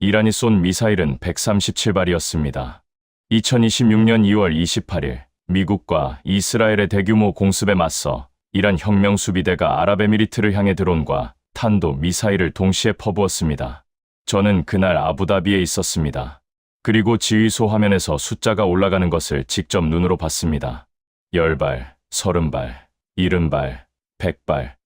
이란이 쏜 미사일은 137발이었습니다. 2026년 2월 28일 미국과 이스라엘의 대규모 공습에 맞서 이란 혁명수비대가 아랍에미리트를 향해 드론과 탄도 미사일을 동시에 퍼부었습니다. 저는 그날 아부다비에 있었습니다. 그리고 지휘소 화면에서 숫자가 올라가는 것을 직접 눈으로 봤습니다. 10발, 30발, 70발, 100발.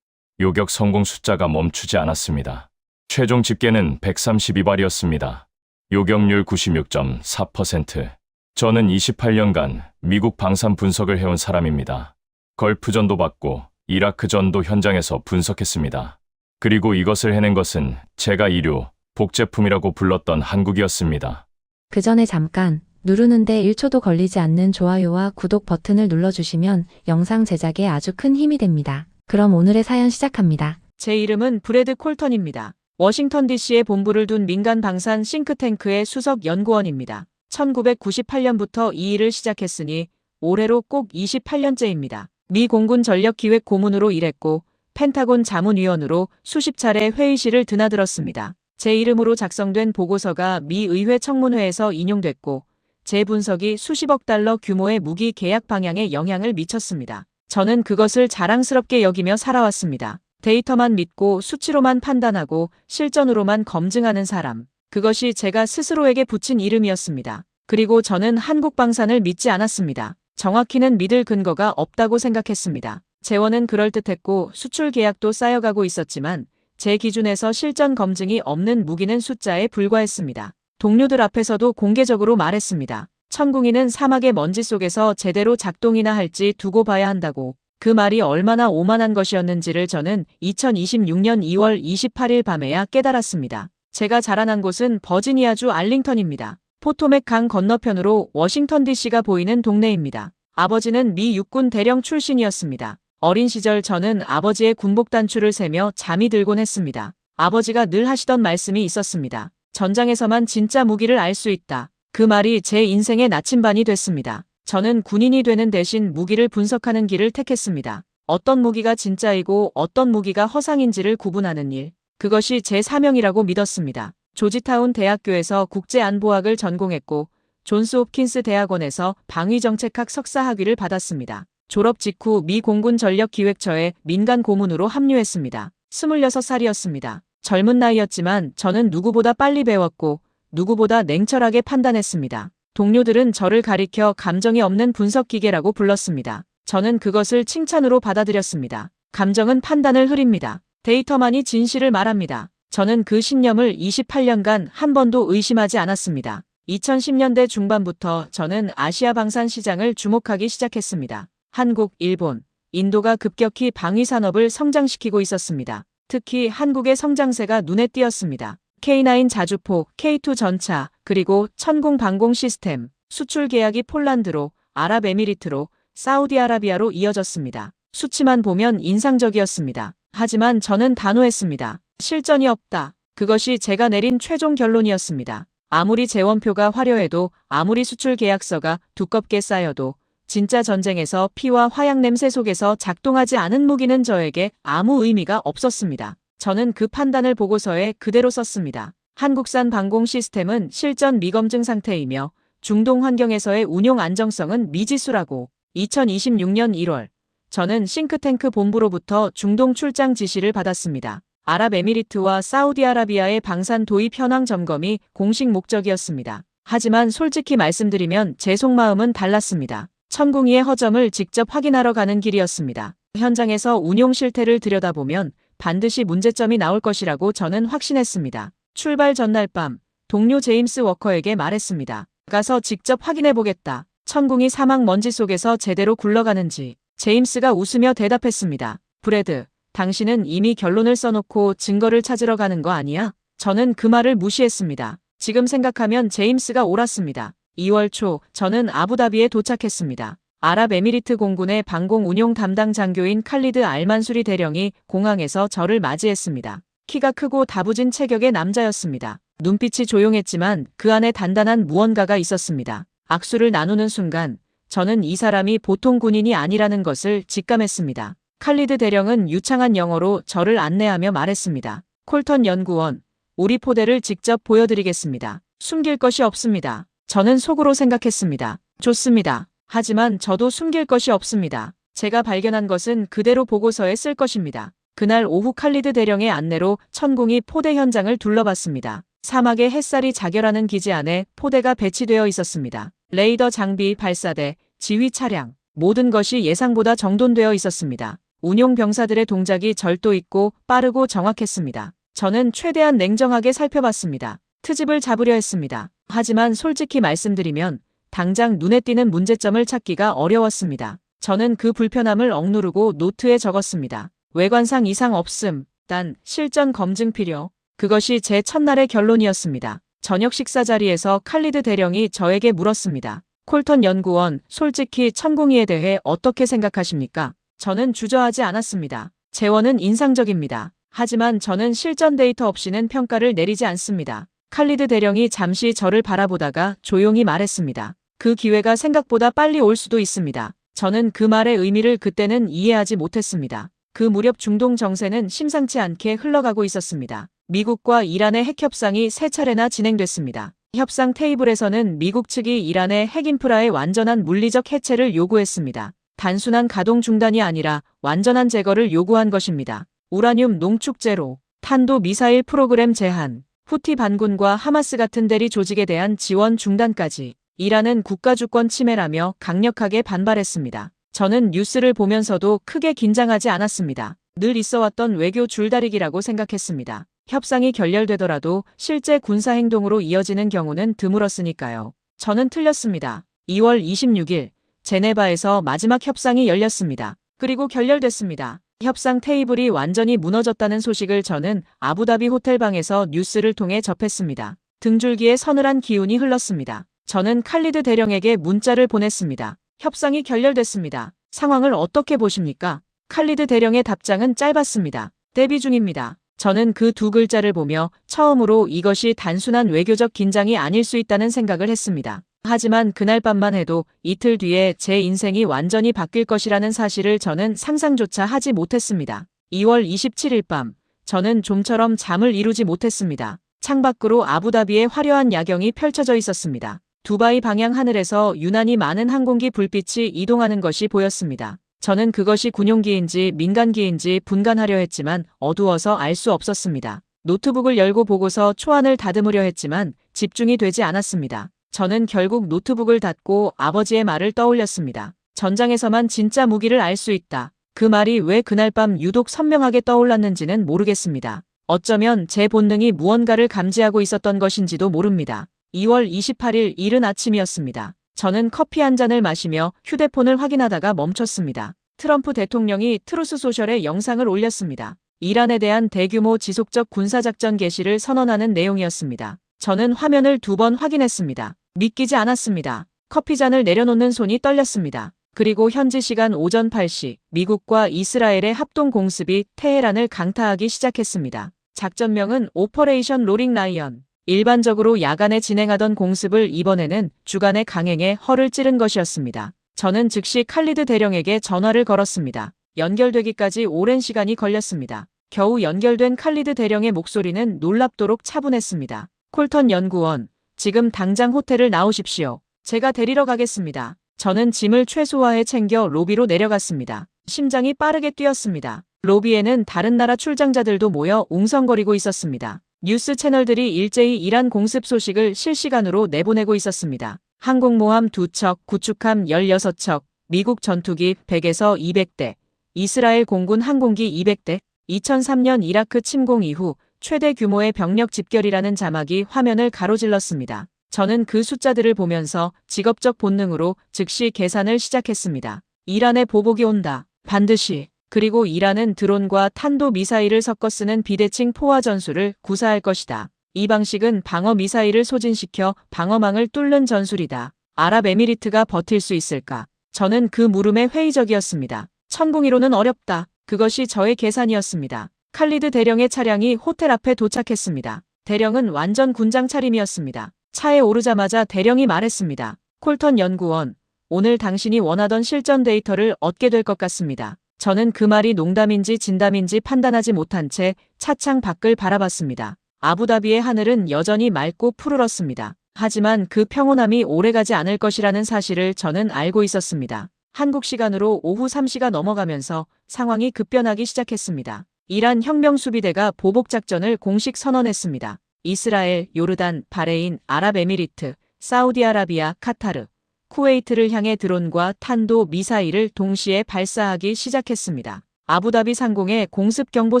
요격 성공 숫자가 멈추지 않았습니다. 최종 집계는 132발이었습니다. 요격률 96.4%. 저는 28년간 미국 방산 분석을 해온 사람입니다. 걸프전도 받고 이라크전도 현장에서 분석했습니다. 그리고 이것을 해낸 것은 제가 이류, 복제품이라고 불렀던 한국이었습니다. 그 전에 잠깐 누르는데 1초도 걸리지 않는 좋아요와 구독 버튼을 눌러주시면 영상 제작에 아주 큰 힘이 됩니다. 그럼 오늘의 사연 시작합니다. 제 이름은 브래드 콜턴입니다. 워싱턴 DC에 본부를 둔 민간 방산 싱크탱크의 수석 연구원입니다. 1998년부터 이 일을 시작했으니 올해로 꼭 28년째입니다. 미 공군 전력기획 고문으로 일했고 펜타곤 자문위원으로 수십 차례 회의실을 드나들었습니다. 제 이름으로 작성된 보고서가 미 의회 청문회에서 인용됐고 제 분석이 수십억 달러 규모의 무기 계약 방향에 영향을 미쳤습니다. 저는 그것을 자랑스럽게 여기며 살아왔습니다. 데이터만 믿고 수치로만 판단하고 실전으로만 검증하는 사람. 그것이 제가 스스로에게 붙인 이름이었습니다. 그리고 저는 한국방산을 믿지 않았습니다. 정확히는 믿을 근거가 없다고 생각했습니다. 재원은 그럴듯했고 수출 계약도 쌓여가고 있었지만 제 기준에서 실전 검증이 없는 무기는 숫자에 불과했습니다. 동료들 앞에서도 공개적으로 말했습니다. 천궁이는 사막의 먼지 속에서 제대로 작동이나 할지 두고 봐야 한다고. 그 말이 얼마나 오만한 것이었는지를 저는 2026년 2월 28일 밤에야 깨달았습니다. 제가 자라난 곳은 버지니아주 알링턴입니다. 포토맥 강 건너편으로 워싱턴 DC가 보이는 동네입니다. 아버지는 미 육군 대령 출신이었습니다. 어린 시절 저는 아버지의 군복 단추를 세며 잠이 들곤 했습니다. 아버지가 늘 하시던 말씀이 있었습니다. 전장에서만 진짜 무기를 알 수 있다. 그 말이 제 인생의 나침반이 됐습니다. 저는 군인이 되는 대신 무기를 분석하는 길을 택했습니다. 어떤 무기가 진짜이고 어떤 무기가 허상인지를 구분하는 일. 그것이 제 사명이라고 믿었습니다. 조지타운 대학교에서 국제안보학을 전공했고 존스 홉킨스 대학원에서 방위정책학 석사학위를 받았습니다. 졸업 직후 미 공군 전력기획처에 민간 고문으로 합류했습니다. 26살이었습니다. 젊은 나이였지만 저는 누구보다 빨리 배웠고 누구보다 냉철하게 판단했습니다. 동료들은 저를 가리켜 감정이 없는 분석기계라고 불렀습니다. 저는 그것을 칭찬으로 받아들였습니다. 감정은 판단을 흐립니다. 데이터만이 진실을 말합니다. 저는 그 신념을 28년간 한 번도 의심하지 않았습니다. 2010년대 중반부터 저는 아시아 방산 시장을 주목하기 시작했습니다. 한국, 일본, 인도가 급격히 방위산업을 성장시키고 있었습니다. 특히 한국의 성장세가 눈에 띄었습니다. K9 자주포, K2 전차, 그리고 천궁 방공 시스템, 수출 계약이 폴란드로, 아랍에미리트로, 사우디아라비아로 이어졌습니다. 수치만 보면 인상적이었습니다. 하지만 저는 단호했습니다. 실전이 없다. 그것이 제가 내린 최종 결론이었습니다. 아무리 재원표가 화려해도 아무리 수출 계약서가 두껍게 쌓여도 진짜 전쟁에서 피와 화약 냄새 속에서 작동하지 않은 무기는 저에게 아무 의미가 없었습니다. 저는 그 판단을 보고서에 그대로 썼습니다. 한국산 방공 시스템은 실전 미검증 상태이며 중동 환경에서의 운용 안정성은 미지수라고. 2026년 1월 저는 싱크탱크 본부로부터 중동 출장 지시를 받았습니다. 아랍에미리트와 사우디아라비아의 방산 도입 현황 점검이 공식 목적이었습니다. 하지만 솔직히 말씀드리면 제 속마음은 달랐습니다. 천궁이의 허점을 직접 확인하러 가는 길이었습니다. 현장에서 운용 실태를 들여다보면 반드시 문제점이 나올 것이라고 저는 확신했습니다. 출발 전날 밤 동료 제임스 워커에게 말했습니다. 가서 직접 확인해보겠다. 천궁이 사막 먼지 속에서 제대로 굴러가는지. 제임스가 웃으며 대답했습니다. 브래드, 당신은 이미 결론을 써놓고 증거를 찾으러 가는 거 아니야? 저는 그 말을 무시했습니다. 지금 생각하면 제임스가 옳았습니다. 2월 초 저는 아부다비에 도착했습니다. 아랍에미리트 공군의 방공 운용 담당 장교인 칼리드 알만수리 대령이 공항에서 저를 맞이했습니다. 키가 크고 다부진 체격의 남자였습니다. 눈빛이 조용했지만 그 안에 단단한 무언가가 있었습니다. 악수를 나누는 순간 저는 이 사람이 보통 군인이 아니라는 것을 직감했습니다. 칼리드 대령은 유창한 영어로 저를 안내하며 말했습니다. 콜턴 연구원, 우리 포대를 직접 보여드리겠습니다. 숨길 것이 없습니다. 저는 속으로 생각했습니다. 좋습니다. 하지만 저도 숨길 것이 없습니다. 제가 발견한 것은 그대로 보고서에 쓸 것입니다. 그날 오후 칼리드 대령의 안내로 천공이 포대 현장을 둘러봤습니다. 사막의 햇살이 자결하는 기지 안에 포대가 배치되어 있었습니다. 레이더 장비, 발사대, 지휘 차량, 모든 것이 예상보다 정돈되어 있었습니다. 운용 병사들의 동작이 절도 있고 빠르고 정확했습니다. 저는 최대한 냉정하게 살펴봤습니다. 트집을 잡으려 했습니다. 하지만 솔직히 말씀드리면 당장 눈에 띄는 문제점을 찾기가 어려웠습니다. 저는 그 불편함을 억누르고 노트에 적었습니다. 외관상 이상 없음, 단 실전 검증 필요. 그것이 제 첫날의 결론이었습니다. 저녁 식사 자리에서 칼리드 대령이 저에게 물었습니다. 콜턴 연구원, 솔직히 천공이에 대해 어떻게 생각하십니까? 저는 주저하지 않았습니다. 재원은 인상적입니다. 하지만 저는 실전 데이터 없이는 평가를 내리지 않습니다. 칼리드 대령이 잠시 저를 바라보다가 조용히 말했습니다. 그 기회가 생각보다 빨리 올 수도 있습니다. 저는 그 말의 의미를 그때는 이해하지 못했습니다. 그 무렵 중동 정세는 심상치 않게 흘러가고 있었습니다. 미국과 이란의 핵 협상이 3차례나 진행됐습니다. 협상 테이블에서는 미국 측이 이란의 핵 인프라의 완전한 물리적 해체를 요구했습니다. 단순한 가동 중단이 아니라 완전한 제거를 요구한 것입니다. 우라늄 농축 제로, 탄도 미사일 프로그램 제한, 후티 반군과 하마스 같은 대리 조직에 대한 지원 중단까지 이란은 국가주권 침해라며 강력하게 반발했습니다. 저는 뉴스를 보면서도 크게 긴장하지 않았습니다. 늘 있어왔던 외교 줄다리기라고 생각했습니다. 협상이 결렬되더라도 실제 군사행동으로 이어지는 경우는 드물었으니까요. 저는 틀렸습니다. 2월 26일 제네바에서 마지막 협상이 열렸습니다. 그리고 결렬됐습니다. 협상 테이블이 완전히 무너졌다는 소식을 저는 아부다비 호텔방에서 뉴스를 통해 접했습니다. 등줄기에 서늘한 기운이 흘렀습니다. 저는 칼리드 대령에게 문자를 보냈습니다. 협상이 결렬됐습니다. 상황을 어떻게 보십니까? 칼리드 대령의 답장은 짧았습니다. 대비 중입니다. 저는 그 2글자를 보며 처음으로 이것이 단순한 외교적 긴장이 아닐 수 있다는 생각을 했습니다. 하지만 그날 밤만 해도 이틀 뒤에 제 인생이 완전히 바뀔 것이라는 사실을 저는 상상조차 하지 못했습니다. 2월 27일 밤, 저는 좀처럼 잠을 이루지 못했습니다. 창밖으로 아부다비의 화려한 야경이 펼쳐져 있었습니다. 두바이 방향 하늘에서 유난히 많은 항공기 불빛이 이동하는 것이 보였습니다. 저는 그것이 군용기인지 민간기인지 분간하려 했지만 어두워서 알 수 없었습니다. 노트북을 열고 보고서 초안을 다듬으려 했지만 집중이 되지 않았습니다. 저는 결국 노트북을 닫고 아버지의 말을 떠올렸습니다. 전장에서만 진짜 무기를 알 수 있다. 그 말이 왜 그날 밤 유독 선명하게 떠올랐는지는 모르겠습니다. 어쩌면 제 본능이 무언가를 감지하고 있었던 것인지도 모릅니다. 2월 28일 이른 아침이었습니다. 저는 커피 한 잔을 마시며 휴대폰을 확인하다가 멈췄습니다. 트럼프 대통령이 트루스 소셜에 영상을 올렸습니다. 이란에 대한 대규모 지속적 군사작전 개시를 선언하는 내용이었습니다. 저는 화면을 2번 확인했습니다. 믿기지 않았습니다. 커피잔을 내려놓는 손이 떨렸습니다. 그리고 현지 시간 오전 8시 미국과 이스라엘의 합동 공습이 테헤란을 강타하기 시작했습니다. 작전명은 오퍼레이션 로링 라이언. 일반적으로 야간에 진행하던 공습을 이번에는 주간에 강행해 허를 찌른 것이었습니다. 저는 즉시 칼리드 대령에게 전화를 걸었습니다. 연결되기까지 오랜 시간이 걸렸습니다. 겨우 연결된 칼리드 대령의 목소리는 놀랍도록 차분했습니다. 콜턴 연구원, 지금 당장 호텔을 나오십시오. 제가 데리러 가겠습니다. 저는 짐을 최소화해 챙겨 로비로 내려갔습니다. 심장이 빠르게 뛰었습니다. 로비에는 다른 나라 출장자들도 모여 웅성거리고 있었습니다. 뉴스 채널들이 일제히 이란 공습 소식을 실시간으로 내보내고 있었습니다. 항공모함 2척, 구축함 16척, 미국 전투기 100에서 200대, 이스라엘 공군 항공기 200대, 2003년 이라크 침공 이후 최대 규모의 병력 집결이라는 자막이 화면을 가로질렀습니다. 저는 그 숫자들을 보면서 직업적 본능으로 즉시 계산을 시작했습니다. 이란의 보복이 온다. 반드시. 그리고 이란은 드론과 탄도 미사일을 섞어 쓰는 비대칭 포화 전술을 구사할 것이다. 이 방식은 방어 미사일을 소진시켜 방어망을 뚫는 전술이다. 아랍에미리트가 버틸 수 있을까? 저는 그 물음에 회의적이었습니다. 천공이로는 어렵다. 그것이 저의 계산이었습니다. 칼리드 대령의 차량이 호텔 앞에 도착했습니다. 대령은 완전 군장 차림이었습니다. 차에 오르자마자 대령이 말했습니다. 콜턴 연구원, 오늘 당신이 원하던 실전 데이터를 얻게 될 것 같습니다. 저는 그 말이 농담인지 진담인지 판단하지 못한 채 차창 밖을 바라봤습니다. 아부다비의 하늘은 여전히 맑고 푸르렀습니다. 하지만 그 평온함이 오래가지 않을 것이라는 사실을 저는 알고 있었습니다. 한국 시간으로 오후 3시가 넘어가면서 상황이 급변하기 시작했습니다. 이란 혁명수비대가 보복작전을 공식 선언했습니다. 이스라엘, 요르단, 바레인, 아랍에미리트, 사우디아라비아, 카타르, 쿠웨이트를 향해 드론과 탄도 미사일을 동시에 발사하기 시작했습니다. 아부다비 상공에 공습 경보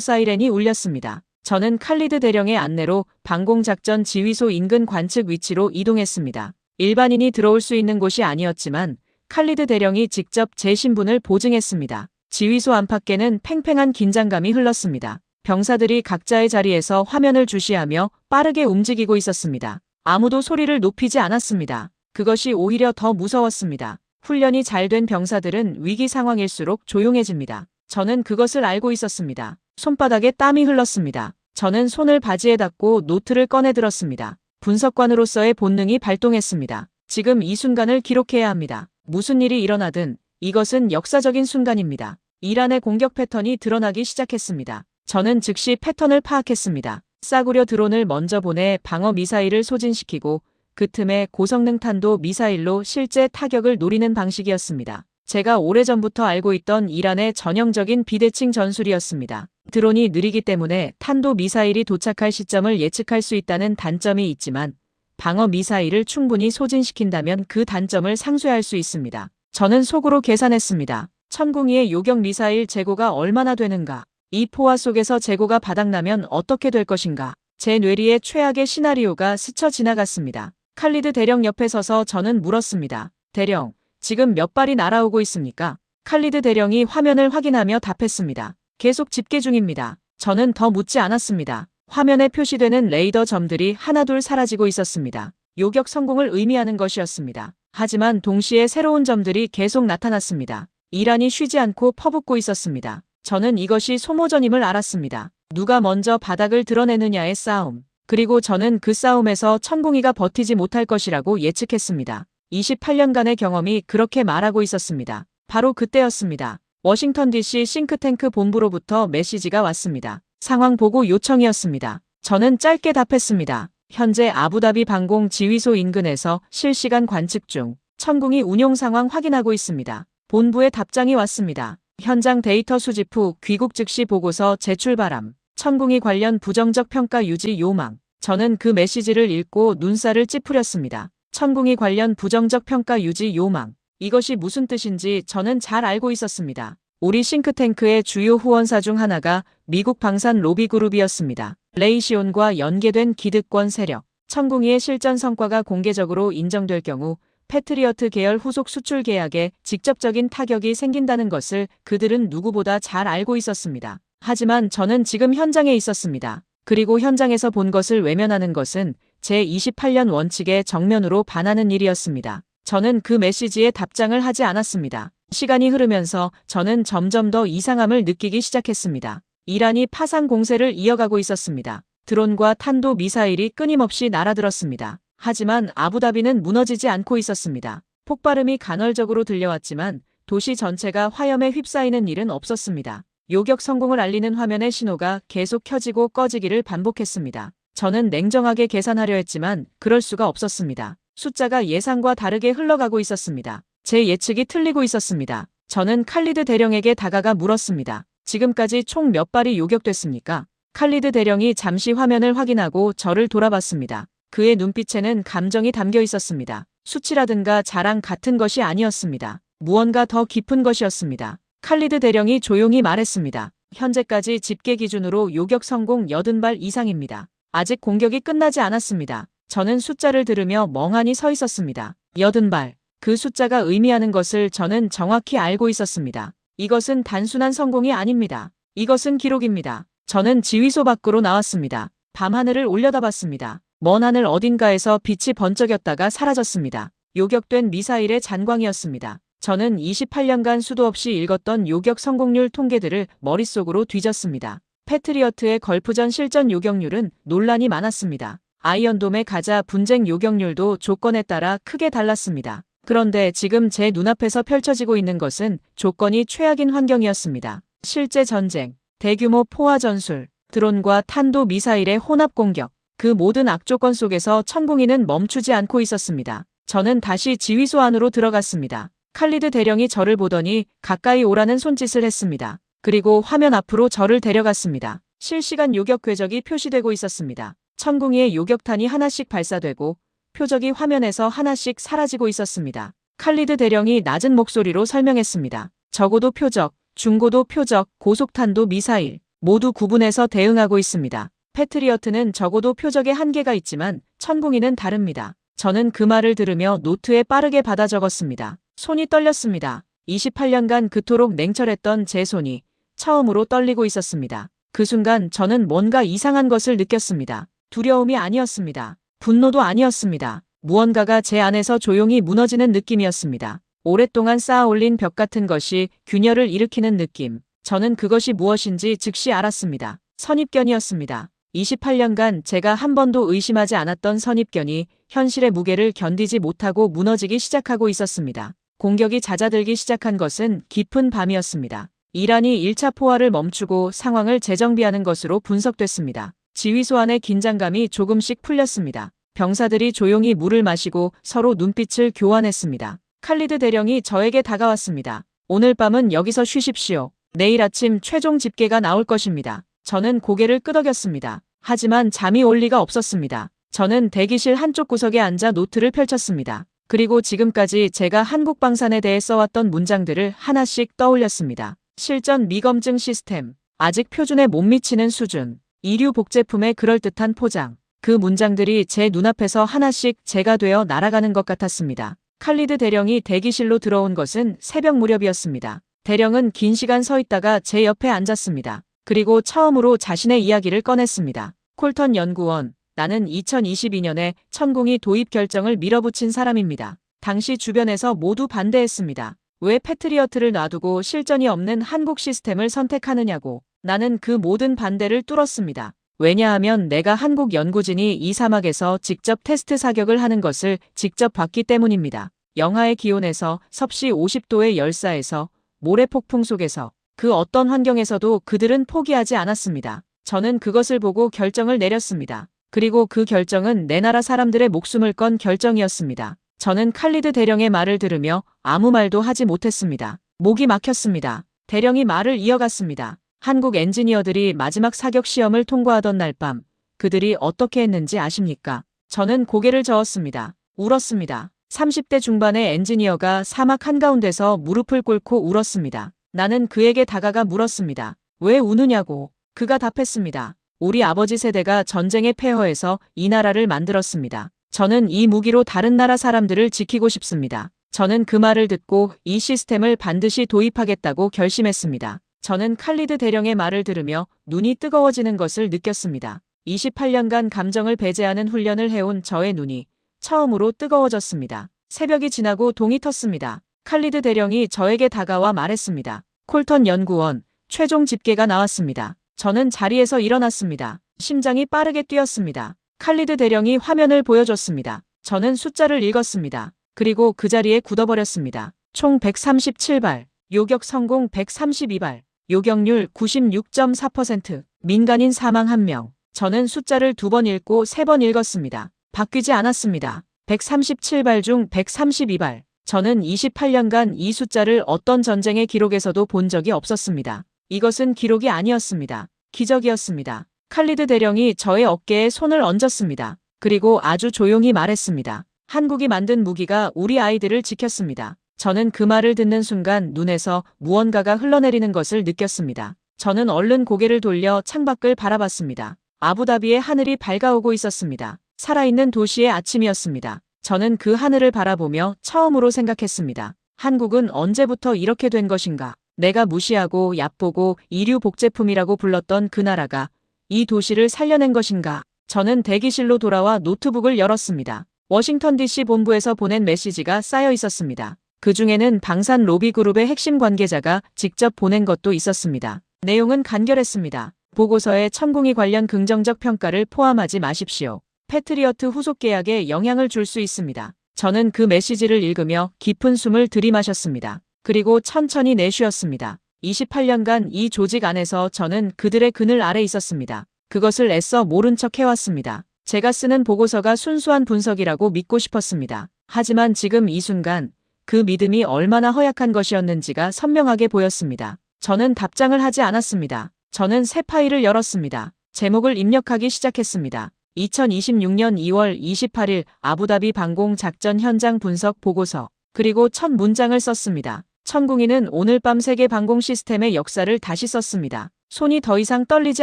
사이렌이 울렸습니다. 저는 칼리드 대령의 안내로 방공작전 지휘소 인근 관측 위치로 이동했습니다. 일반인이 들어올 수 있는 곳이 아니었지만 칼리드 대령이 직접 제 신분을 보증했습니다. 지휘소 안팎에는 팽팽한 긴장감이 흘렀습니다. 병사들이 각자의 자리에서 화면을 주시하며 빠르게 움직이고 있었습니다. 아무도 소리를 높이지 않았습니다. 그것이 오히려 더 무서웠습니다. 훈련이 잘 된 병사들은 위기 상황일수록 조용해집니다. 저는 그것을 알고 있었습니다. 손바닥에 땀이 흘렀습니다. 저는 손을 바지에 닫고 노트를 꺼내 들었습니다. 분석관으로서의 본능이 발동했습니다. 지금 이 순간을 기록해야 합니다. 무슨 일이 일어나든 이것은 역사적인 순간입니다. 이란의 공격 패턴이 드러나기 시작했습니다. 저는 즉시 패턴을 파악했습니다. 싸구려 드론을 먼저 보내 방어 미사일을 소진시키고 그 틈에 고성능 탄도 미사일로 실제 타격을 노리는 방식이었습니다. 제가 오래전부터 알고 있던 이란의 전형적인 비대칭 전술이었습니다. 드론이 느리기 때문에 탄도 미사일이 도착할 시점을 예측할 수 있다는 단점이 있지만 방어 미사일을 충분히 소진시킨다면 그 단점을 상쇄할 수 있습니다. 저는 속으로 계산했습니다. 천궁이의 요격 미사일 재고가 얼마나 되는가? 이 포화 속에서 재고가 바닥나면 어떻게 될 것인가? 제 뇌리에 최악의 시나리오가 스쳐 지나갔습니다. 칼리드 대령 옆에 서서 저는 물었습니다. 대령, 지금 몇 발이 날아오고 있습니까? 칼리드 대령이 화면을 확인하며 답했습니다. 계속 집계 중입니다. 저는 더 묻지 않았습니다. 화면에 표시되는 레이더 점들이 하나둘 사라지고 있었습니다. 요격 성공을 의미하는 것이었습니다. 하지만 동시에 새로운 점들이 계속 나타났습니다. 이란이 쉬지 않고 퍼붓고 있었습니다. 저는 이것이 소모전임을 알았습니다. 누가 먼저 바닥을 드러내느냐의 싸움. 그리고 저는 그 싸움에서 천궁이가 버티지 못할 것이라고 예측했습니다. 28년간의 경험이 그렇게 말하고 있었습니다. 바로 그때였습니다. 워싱턴 DC 싱크탱크 본부로부터 메시지가 왔습니다. 상황 보고 요청이었습니다. 저는 짧게 답했습니다. 현재 아부다비 방공 지휘소 인근에서 실시간 관측 중. 천궁이 운용 상황 확인하고 있습니다. 본부의 답장이 왔습니다. 현장 데이터 수집 후 귀국 즉시 보고서 제출 바람. 천궁이 관련 부정적 평가 유지 요망. 저는 그 메시지를 읽고 눈살을 찌푸렸습니다. 천궁이 관련 부정적 평가 유지 요망. 이것이 무슨 뜻인지 저는 잘 알고 있었습니다. 우리 싱크탱크의 주요 후원사 중 하나가 미국 방산 로비그룹이었습니다. 레이시온과 연계된 기득권 세력. 천궁이의 실전 성과가 공개적으로 인정될 경우 패트리어트 계열 후속 수출 계약에 직접적인 타격이 생긴다는 것을 그들은 누구보다 잘 알고 있었습니다. 하지만 저는 지금 현장에 있었습니다. 그리고 현장에서 본 것을 외면하는 것은 제28년 원칙에 정면으로 반하는 일이었습니다. 저는 그 메시지에 답장을 하지 않았습니다. 시간이 흐르면서 저는 점점 더 이상함을 느끼기 시작했습니다. 이란이 파상 공세를 이어가고 있었습니다. 드론과 탄도 미사일이 끊임없이 날아들었습니다. 하지만 아부다비는 무너지지 않고 있었습니다. 폭발음이 간헐적으로 들려왔지만 도시 전체가 화염에 휩싸이는 일은 없었습니다. 요격 성공을 알리는 화면의 신호가 계속 켜지고 꺼지기를 반복했습니다. 저는 냉정하게 계산하려 했지만 그럴 수가 없었습니다. 숫자가 예상과 다르게 흘러가고 있었습니다. 제 예측이 틀리고 있었습니다. 저는 칼리드 대령에게 다가가 물었습니다. 지금까지 총 몇 발이 요격됐습니까? 칼리드 대령이 잠시 화면을 확인하고 저를 돌아봤습니다. 그의 눈빛에는 감정이 담겨 있었습니다. 수치라든가 자랑 같은 것이 아니었습니다. 무언가 더 깊은 것이었습니다. 칼리드 대령이 조용히 말했습니다. 현재까지 집계 기준으로 요격 성공 80발 이상입니다. 아직 공격이 끝나지 않았습니다. 저는 숫자를 들으며 멍하니 서 있었습니다. 80발. 그 숫자가 의미하는 것을 저는 정확히 알고 있었습니다. 이것은 단순한 성공이 아닙니다. 이것은 기록입니다. 저는 지휘소 밖으로 나왔습니다. 밤하늘을 올려다봤습니다. 먼 하늘 어딘가에서 빛이 번쩍였다가 사라졌습니다. 요격된 미사일의 잔광이었습니다. 저는 28년간 수도 없이 읽었던 요격 성공률 통계들을 머릿속으로 뒤졌습니다. 패트리어트의 걸프전 실전 요격률은 논란이 많았습니다. 아이언돔의 가자 분쟁 요격률도 조건에 따라 크게 달랐습니다. 그런데 지금 제 눈앞에서 펼쳐지고 있는 것은 조건이 최악인 환경이었습니다. 실제 전쟁, 대규모 포화 전술, 드론과 탄도 미사일의 혼합 공격. 그 모든 악조건 속에서 천공이는 멈추지 않고 있었습니다. 저는 다시 지휘소 안으로 들어갔습니다. 칼리드 대령이 저를 보더니 가까이 오라는 손짓을 했습니다. 그리고 화면 앞으로 저를 데려갔습니다. 실시간 요격 궤적이 표시되고 있었습니다. 천공이의 요격탄이 하나씩 발사되고 표적이 화면에서 하나씩 사라지고 있었습니다. 칼리드 대령이 낮은 목소리로 설명했습니다. 적어도 표적, 중고도 표적, 고속탄도 미사일 모두 구분해서 대응하고 있습니다. 패트리어트는 적어도 표적의 한계가 있지만 천공이는 다릅니다. 저는 그 말을 들으며 노트에 빠르게 받아 적었습니다. 손이 떨렸습니다. 28년간 그토록 냉철했던 제 손이 처음으로 떨리고 있었습니다. 그 순간 저는 뭔가 이상한 것을 느꼈습니다. 두려움이 아니었습니다. 분노도 아니었습니다. 무언가가 제 안에서 조용히 무너지는 느낌이었습니다. 오랫동안 쌓아 올린 벽 같은 것이 균열을 일으키는 느낌. 저는 그것이 무엇인지 즉시 알았습니다. 선입견이었습니다. 28년간 제가 한 번도 의심하지 않았던 선입견이 현실의 무게를 견디지 못하고 무너지기 시작하고 있었습니다. 공격이 잦아들기 시작한 것은 깊은 밤이었습니다. 이란이 1차 포화를 멈추고 상황을 재정비하는 것으로 분석됐습니다. 지휘소 안의 긴장감이 조금씩 풀렸습니다. 병사들이 조용히 물을 마시고 서로 눈빛을 교환했습니다. 칼리드 대령이 저에게 다가왔습니다. 오늘 밤은 여기서 쉬십시오. 내일 아침 최종 집계가 나올 것입니다. 저는 고개를 끄덕였습니다. 하지만 잠이 올 리가 없었습니다. 저는 대기실 한쪽 구석에 앉아 노트를 펼쳤습니다. 그리고 지금까지 제가 한국방산에 대해 써왔던 문장들을 하나씩 떠올렸습니다. 실전 미검증 시스템, 아직 표준에 못 미치는 수준, 이류 복제품의 그럴듯한 포장. 그 문장들이 제 눈앞에서 하나씩 제가 되어 날아가는 것 같았습니다. 칼리드 대령이 대기실로 들어온 것은 새벽 무렵이었습니다. 대령은 긴 시간 서 있다가 제 옆에 앉았습니다. 그리고 처음으로 자신의 이야기를 꺼냈습니다. 콜턴 연구원, 나는 2022년에 천공이 도입 결정을 밀어붙인 사람입니다. 당시 주변에서 모두 반대했습니다. 왜 패트리어트를 놔두고 실전이 없는 한국 시스템을 선택하느냐고. 나는 그 모든 반대를 뚫었습니다. 왜냐하면 내가 한국 연구진이 이 사막에서 직접 테스트 사격을 하는 것을 직접 봤기 때문입니다. 영하의 기온에서 섭씨 50도의 열사에서 모래폭풍 속에서 그 어떤 환경에서도 그들은 포기하지 않았습니다. 저는 그것을 보고 결정을 내렸습니다. 그리고 그 결정은 내 나라 사람들의 목숨을 건 결정이었습니다. 저는 칼리드 대령의 말을 들으며 아무 말도 하지 못했습니다. 목이 막혔습니다. 대령이 말을 이어갔습니다. 한국 엔지니어들이 마지막 사격 시험을 통과하던 날 밤, 그들이 어떻게 했는지 아십니까? 저는 고개를 저었습니다. 울었습니다. 30대 중반의 엔지니어가 사막 한가운데서 무릎을 꿇고 울었습니다. 나는 그에게 다가가 물었습니다. 왜 우느냐고. 그가 답했습니다. 우리 아버지 세대가 전쟁의 폐허에서 이 나라를 만들었습니다. 저는 이 무기로 다른 나라 사람들을 지키고 싶습니다. 저는 그 말을 듣고 이 시스템을 반드시 도입하겠다고 결심했습니다. 저는 칼리드 대령의 말을 들으며 눈이 뜨거워지는 것을 느꼈습니다. 28년간 감정을 배제하는 훈련을 해온 저의 눈이 처음으로 뜨거워졌습니다. 새벽이 지나고 동이 텄습니다. 칼리드 대령이 저에게 다가와 말했습니다. 콜턴 연구원, 최종 집계가 나왔습니다. 저는 자리에서 일어났습니다. 심장이 빠르게 뛰었습니다. 칼리드 대령이 화면을 보여줬습니다. 저는 숫자를 읽었습니다. 그리고 그 자리에 굳어버렸습니다. 총 137발, 요격 성공 132발, 요격률 96.4%, 민간인 사망 1명. 저는 숫자를 2번 읽고 3번 읽었습니다. 바뀌지 않았습니다. 137발 중 132발. 저는 28년간 이 숫자를 어떤 전쟁의 기록에서도 본 적이 없었습니다. 이것은 기록이 아니었습니다. 기적이었습니다. 칼리드 대령이 저의 어깨에 손을 얹었습니다. 그리고 아주 조용히 말했습니다. 한국이 만든 무기가 우리 아이들을 지켰습니다. 저는 그 말을 듣는 순간 눈에서 무언가가 흘러내리는 것을 느꼈습니다. 저는 얼른 고개를 돌려 창밖을 바라봤습니다. 아부다비의 하늘이 밝아오고 있었습니다. 살아있는 도시의 아침이었습니다. 저는 그 하늘을 바라보며 처음으로 생각했습니다. 한국은 언제부터 이렇게 된 것인가? 내가 무시하고 얕보고 이류 복제품이라고 불렀던 그 나라가 이 도시를 살려낸 것인가? 저는 대기실로 돌아와 노트북을 열었습니다. 워싱턴 DC 본부에서 보낸 메시지가 쌓여 있었습니다. 그 중에는 방산 로비 그룹의 핵심 관계자가 직접 보낸 것도 있었습니다. 내용은 간결했습니다. 보고서에 천공이 관련 긍정적 평가를 포함하지 마십시오. 패트리어트 후속 계약에 영향을 줄 수 있습니다. 저는 그 메시지를 읽으며 깊은 숨을 들이마셨습니다. 그리고 천천히 내쉬었습니다. 28년간 이 조직 안에서 저는 그들의 그늘 아래 있었습니다. 그것을 애써 모른 척 해왔습니다. 제가 쓰는 보고서가 순수한 분석이라고 믿고 싶었습니다. 하지만 지금 이 순간 그 믿음이 얼마나 허약한 것이었는지가 선명하게 보였습니다. 저는 답장을 하지 않았습니다. 저는 새 파일을 열었습니다. 제목을 입력하기 시작했습니다. 2026년 2월 28일 아부다비 방공 작전 현장 분석 보고서. 그리고 첫 문장을 썼습니다. 천궁이는 오늘 밤 세계 방공 시스템의 역사를 다시 썼습니다. 손이 더 이상 떨리지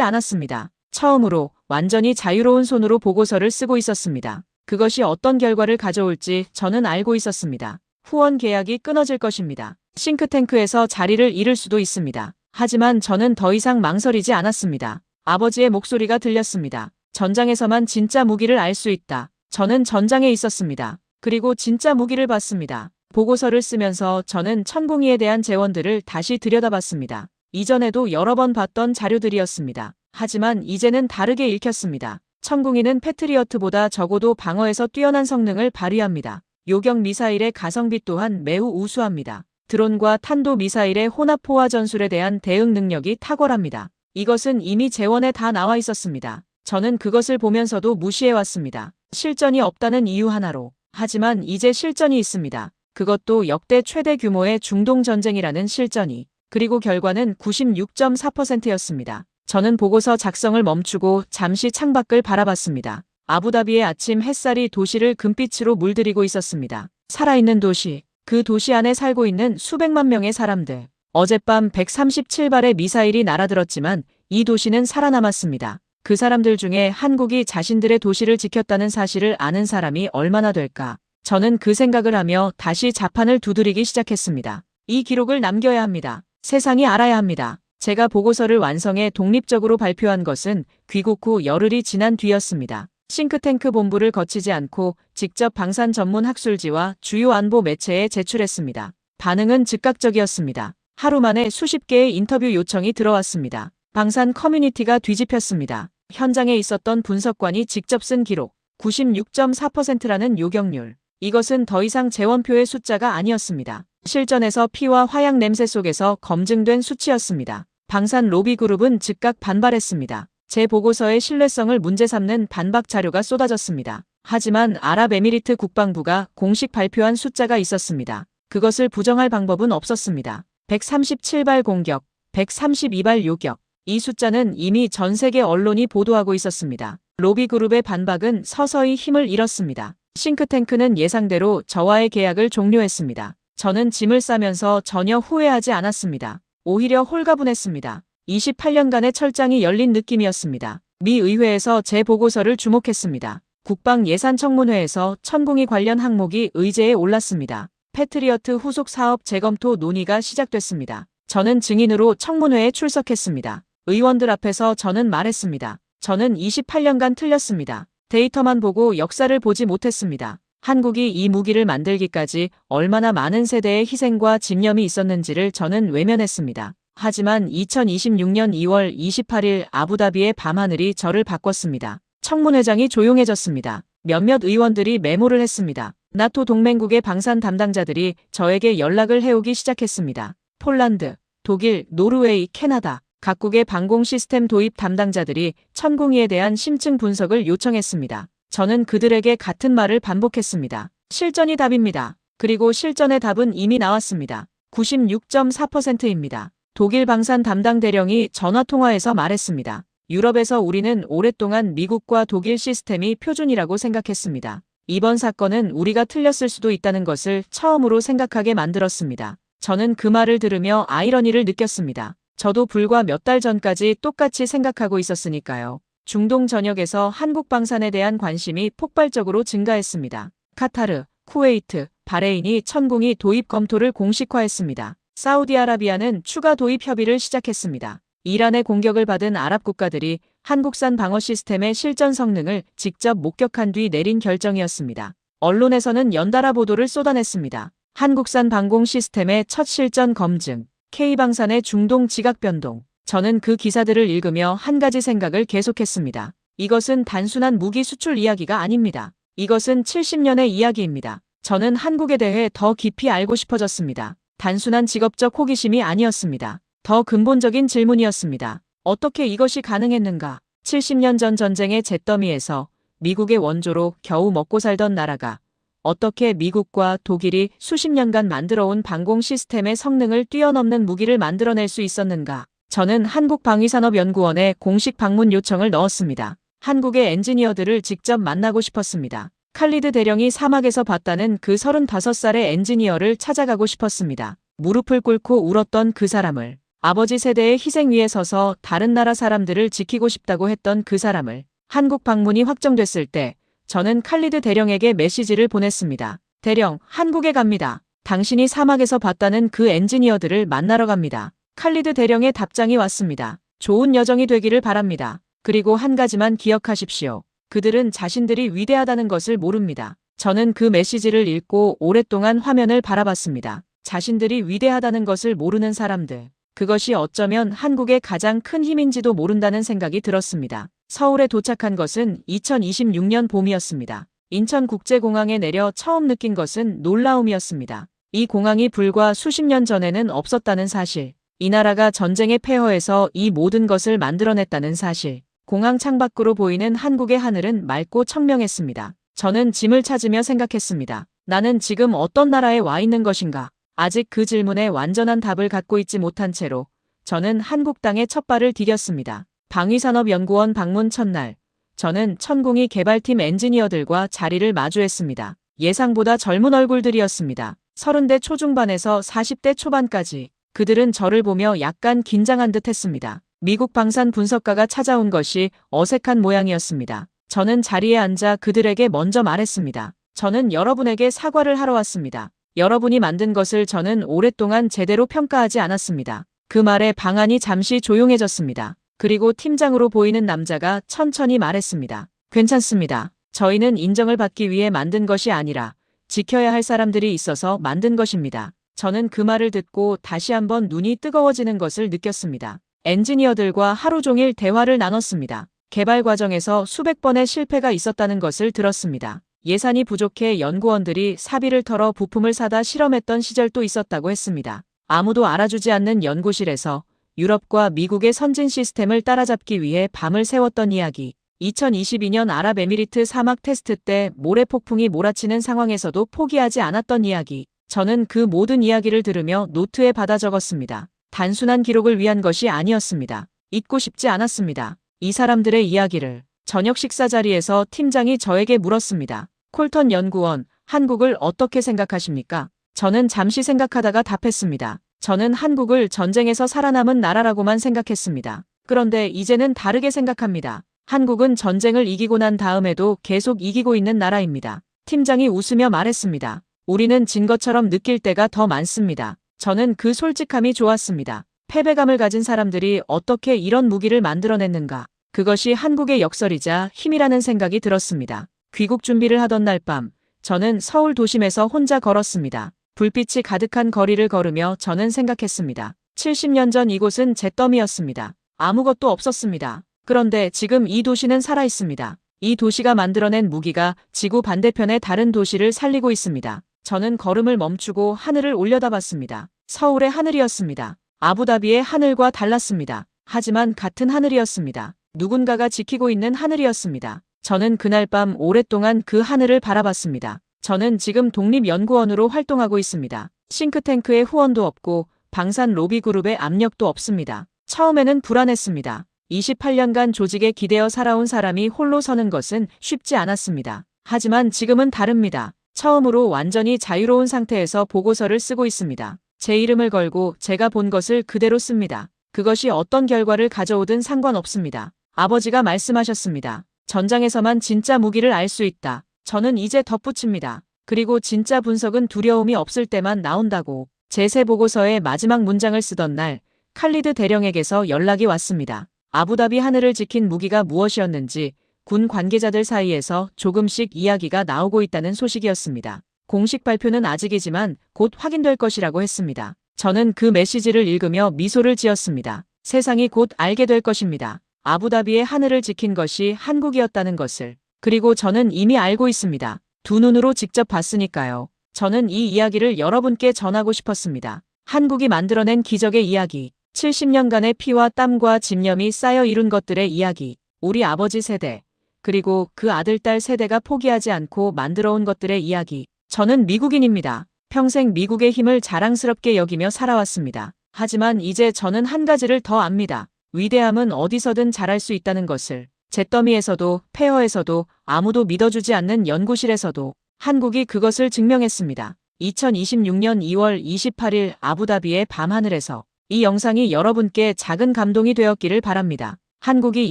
않았습니다. 처음으로 완전히 자유로운 손으로 보고서를 쓰고 있었습니다. 그것이 어떤 결과를 가져올지 저는 알고 있었습니다. 후원 계약이 끊어질 것입니다. 싱크탱크에서 자리를 잃을 수도 있습니다. 하지만 저는 더 이상 망설이지 않았습니다. 아버지의 목소리가 들렸습니다. 전장에서만 진짜 무기를 알 수 있다. 저는 전장에 있었습니다. 그리고 진짜 무기를 봤습니다. 보고서를 쓰면서 저는 천궁이에 대한 재원들을 다시 들여다봤습니다. 이전에도 여러 번 봤던 자료들이었습니다. 하지만 이제는 다르게 읽혔습니다. 천궁이는 패트리어트보다 적어도 방어에서 뛰어난 성능을 발휘합니다. 요격 미사일의 가성비 또한 매우 우수합니다. 드론과 탄도 미사일의 혼합 포화 전술에 대한 대응 능력이 탁월합니다. 이것은 이미 재원에 다 나와 있었습니다. 저는 그것을 보면서도 무시해왔습니다. 실전이 없다는 이유 하나로. 하지만 이제 실전이 있습니다. 그것도 역대 최대 규모의 중동 전쟁이라는 실전이. 그리고 결과는 96.4%였습니다. 저는 보고서 작성을 멈추고 잠시 창밖을 바라봤습니다. 아부다비의 아침 햇살이 도시를 금빛으로 물들이고 있었습니다. 살아있는 도시. 그 도시 안에 살고 있는 수백만 명의 사람들. 어젯밤 137발의 미사일이 날아들었지만 이 도시는 살아남았습니다. 그 사람들 중에 한국이 자신들의 도시를 지켰다는 사실을 아는 사람이 얼마나 될까? 저는 그 생각을 하며 다시 자판을 두드리기 시작했습니다. 이 기록을 남겨야 합니다. 세상이 알아야 합니다. 제가 보고서를 완성해 독립적으로 발표한 것은 귀국 후 열흘이 지난 뒤였습니다. 싱크탱크 본부를 거치지 않고 직접 방산 전문 학술지와 주요 안보 매체에 제출했습니다. 반응은 즉각적이었습니다. 하루 만에 수십 개의 인터뷰 요청이 들어왔습니다. 방산 커뮤니티가 뒤집혔습니다. 현장에 있었던 분석관이 직접 쓴 기록. 96.4%라는 요격률. 이것은 더 이상 재원표의 숫자가 아니었습니다. 실전에서 피와 화약 냄새 속에서 검증된 수치였습니다. 방산 로비그룹은 즉각 반발했습니다. 제 보고서의 신뢰성을 문제 삼는 반박 자료가 쏟아졌습니다. 하지만 아랍에미리트 국방부가 공식 발표한 숫자가 있었습니다. 그것을 부정할 방법은 없었습니다. 137발 공격, 132발 요격. 이 숫자는 이미 전 세계 언론이 보도하고 있었습니다. 로비그룹의 반박은 서서히 힘을 잃었습니다. 싱크탱크는 예상대로 저와의 계약을 종료했습니다. 저는 짐을 싸면서 전혀 후회하지 않았습니다. 오히려 홀가분했습니다. 28년간의 철장이 열린 느낌이었습니다. 미 의회에서 제 보고서를 주목했습니다. 국방예산청문회에서 천궁이 관련 항목이 의제에 올랐습니다. 패트리어트 후속 사업 재검토 논의가 시작됐습니다. 저는 증인으로 청문회에 출석했습니다. 의원들 앞에서 저는 말했습니다. 저는 28년간 틀렸습니다. 데이터만 보고 역사를 보지 못했습니다. 한국이 이 무기를 만들기까지 얼마나 많은 세대의 희생과 집념이 있었는지를 저는 외면했습니다. 하지만 2026년 2월 28일 아부다비의 밤하늘이 저를 바꿨습니다. 청문회장이 조용해졌습니다. 몇몇 의원들이 메모를 했습니다. 나토 동맹국의 방산 담당자들이 저에게 연락을 해오기 시작했습니다. 폴란드, 독일, 노르웨이, 캐나다 각국의 방공 시스템 도입 담당자들이 천궁이에 대한 심층 분석을 요청했습니다. 저는 그들에게 같은 말을 반복했습니다. 실전이 답입니다. 그리고 실전의 답은 이미 나왔습니다. 96.4%입니다. 독일 방산 담당 대령이 전화통화에서 말했습니다. 유럽에서 우리는 오랫동안 미국과 독일 시스템이 표준이라고 생각했습니다. 이번 사건은 우리가 틀렸을 수도 있다는 것을 처음으로 생각하게 만들었습니다. 저는 그 말을 들으며 아이러니를 느꼈습니다. 저도 불과 몇 달 전까지 똑같이 생각하고 있었으니까요. 중동 전역에서 한국 방산에 대한 관심이 폭발적으로 증가했습니다. 카타르, 쿠웨이트, 바레인이 천궁이 도입 검토를 공식화했습니다. 사우디아라비아는 추가 도입 협의를 시작했습니다. 이란의 공격을 받은 아랍 국가들이 한국산 방어 시스템의 실전 성능을 직접 목격한 뒤 내린 결정이었습니다. 언론에서는 연달아 보도를 쏟아냈습니다. 한국산 방공 시스템의 첫 실전 검증, K방산의 중동 지각 변동. 저는 그 기사들을 읽으며 한 가지 생각을 계속했습니다. 이것은 단순한 무기 수출 이야기가 아닙니다. 이것은 70년의 이야기입니다. 저는 한국에 대해 더 깊이 알고 싶어졌습니다. 단순한 직업적 호기심이 아니었습니다. 더 근본적인 질문이었습니다. 어떻게 이것이 가능했는가? 70년 전 전쟁의 잿더미에서 미국의 원조로 겨우 먹고 살던 나라가 어떻게 미국과 독일이 수십 년간 만들어온 방공 시스템의 성능을 뛰어넘는 무기를 만들어낼 수 있었는가? 저는 한국방위산업연구원에 공식 방문 요청을 넣었습니다. 한국의 엔지니어들을 직접 만나고 싶었습니다. 칼리드 대령이 사막에서 봤다는 그 35살의 엔지니어를 찾아가고 싶었습니다. 무릎을 꿇고 울었던 그 사람을, 아버지 세대의 희생 위에 서서 다른 나라 사람들을 지키고 싶다고 했던 그 사람을, 한국 방문이 확정됐을 때 저는 칼리드 대령에게 메시지를 보냈습니다. 대령, 한국에 갑니다. 당신이 사막에서 봤다는 그 엔지니어들을 만나러 갑니다. 칼리드 대령의 답장이 왔습니다. 좋은 여정이 되기를 바랍니다. 그리고 한 가지만 기억하십시오. 그들은 자신들이 위대하다는 것을 모릅니다. 저는 그 메시지를 읽고 오랫동안 화면을 바라봤습니다. 자신들이 위대하다는 것을 모르는 사람들. 그것이 어쩌면 한국의 가장 큰 힘인지도 모른다는 생각이 들었습니다. 서울에 도착한 것은 2026년 봄이었습니다. 인천국제공항에 내려 처음 느낀 것은 놀라움이었습니다. 이 공항이 불과 수십 년 전에는 없었다는 사실. 이 나라가 전쟁의 폐허에서 이 모든 것을 만들어냈다는 사실. 공항 창밖으로 보이는 한국의 하늘은 맑고 청명했습니다. 저는 짐을 찾으며 생각했습니다. 나는 지금 어떤 나라에 와 있는 것인가? 아직 그 질문에 완전한 답을 갖고 있지 못한 채로 저는 한국 땅에 첫 발을 디뎠습니다. 방위산업연구원 방문 첫날, 저는 천공이 개발팀 엔지니어들과 자리를 마주했습니다. 예상보다 젊은 얼굴들이었습니다. 30대 초중반에서 40대 초반까지. 그들은 저를 보며 약간 긴장한 듯 했습니다. 미국 방산 분석가가 찾아온 것이 어색한 모양이었습니다. 저는 자리에 앉아 그들에게 먼저 말했습니다. 저는 여러분에게 사과를 하러 왔습니다. 여러분이 만든 것을 저는 오랫동안 제대로 평가하지 않았습니다. 그 말에 방안이 잠시 조용해졌습니다. 그리고 팀장으로 보이는 남자가 천천히 말했습니다. 괜찮습니다. 저희는 인정을 받기 위해 만든 것이 아니라 지켜야 할 사람들이 있어서 만든 것입니다. 저는 그 말을 듣고 다시 한번 눈이 뜨거워지는 것을 느꼈습니다. 엔지니어들과 하루 종일 대화를 나눴습니다. 개발 과정에서 수백 번의 실패가 있었다는 것을 들었습니다. 예산이 부족해 연구원들이 사비를 털어 부품을 사다 실험했던 시절도 있었다고 했습니다. 아무도 알아주지 않는 연구실에서 유럽과 미국의 선진 시스템을 따라잡기 위해 밤을 새웠던 이야기. 2022년 아랍에미리트 사막 테스트 때 모래폭풍이 몰아치는 상황에서도 포기하지 않았던 이야기. 저는 그 모든 이야기를 들으며 노트에 받아 적었습니다. 단순한 기록을 위한 것이 아니었습니다. 잊고 싶지 않았습니다. 이 사람들의 이야기를. 저녁 식사 자리에서 팀장이 저에게 물었습니다. 콜턴 연구원, 한국을 어떻게 생각하십니까? 저는 잠시 생각하다가 답했습니다. 저는 한국을 전쟁에서 살아남은 나라라고만 생각했습니다. 그런데 이제는 다르게 생각합니다. 한국은 전쟁을 이기고 난 다음에도 계속 이기고 있는 나라입니다. 팀장이 웃으며 말했습니다. 우리는 진 것처럼 느낄 때가 더 많습니다. 저는 그 솔직함이 좋았습니다. 패배감을 가진 사람들이 어떻게 이런 무기를 만들어냈는가. 그것이 한국의 역설이자 힘이라는 생각이 들었습니다. 귀국 준비를 하던 날 밤, 저는 서울 도심에서 혼자 걸었습니다. 불빛이 가득한 거리를 걸으며 저는 생각했습니다. 70년 전 이곳은 잿더미였습니다. 아무것도 없었습니다. 그런데 지금 이 도시는 살아있습니다. 이 도시가 만들어낸 무기가 지구 반대편의 다른 도시를 살리고 있습니다. 저는 걸음을 멈추고 하늘을 올려다봤습니다. 서울의 하늘이었습니다. 아부다비의 하늘과 달랐습니다. 하지만 같은 하늘이었습니다. 누군가가 지키고 있는 하늘이었습니다. 저는 그날 밤 오랫동안 그 하늘을 바라봤습니다. 저는 지금 독립연구원으로 활동하고 있습니다. 싱크탱크의 후원도 없고 방산 로비그룹의 압력도 없습니다. 처음에는 불안했습니다. 28년간 조직에 기대어 살아온 사람이 홀로 서는 것은 쉽지 않았습니다. 하지만 지금은 다릅니다. 처음으로 완전히 자유로운 상태에서 보고서를 쓰고 있습니다. 제 이름을 걸고 제가 본 것을 그대로 씁니다. 그것이 어떤 결과를 가져오든 상관없습니다. 아버지가 말씀하셨습니다. 전장에서만 진짜 무기를 알 수 있다. 저는 이제 덧붙입니다. 그리고 진짜 분석은 두려움이 없을 때만 나온다고. 제 새 보고서의 마지막 문장을 쓰던 날, 칼리드 대령에게서 연락이 왔습니다. 아부다비 하늘을 지킨 무기가 무엇이었는지 군 관계자들 사이에서 조금씩 이야기가 나오고 있다는 소식이었습니다. 공식 발표는 아직이지만 곧 확인될 것이라고 했습니다. 저는 그 메시지를 읽으며 미소를 지었습니다. 세상이 곧 알게 될 것입니다. 아부다비의 하늘을 지킨 것이 한국이었다는 것을. 그리고 저는 이미 알고 있습니다. 두 눈으로 직접 봤으니까요. 저는 이 이야기를 여러분께 전하고 싶었습니다. 한국이 만들어낸 기적의 이야기. 70년간의 피와 땀과 집념이 쌓여 이룬 것들의 이야기. 우리 아버지 세대, 그리고 그 아들, 딸 세대가 포기하지 않고 만들어온 것들의 이야기. 저는 미국인입니다. 평생 미국의 힘을 자랑스럽게 여기며 살아왔습니다. 하지만 이제 저는 한 가지를 더 압니다. 위대함은 어디서든 자랄 수 있다는 것을. 잿더미에서도, 폐허에서도, 아무도 믿어주지 않는 연구실에서도 한국이 그것을 증명했습니다. 2026년 2월 28일 아부다비의 밤하늘에서 이 영상이 여러분께 작은 감동이 되었기를 바랍니다. 한국이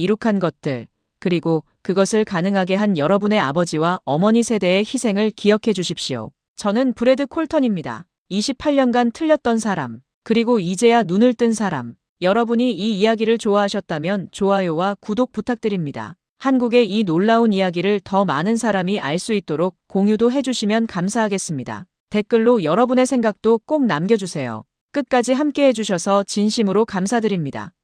이룩한 것들, 그리고 그것을 가능하게 한 여러분의 아버지와 어머니 세대의 희생을 기억해 주십시오. 저는 브래드 콜턴입니다. 28년간 틀렸던 사람, 그리고 이제야 눈을 뜬 사람. 여러분이 이 이야기를 좋아하셨다면 좋아요와 구독 부탁드립니다. 한국의 이 놀라운 이야기를 더 많은 사람이 알 수 있도록 공유도 해주시면 감사하겠습니다. 댓글로 여러분의 생각도 꼭 남겨주세요. 끝까지 함께 해주셔서 진심으로 감사드립니다.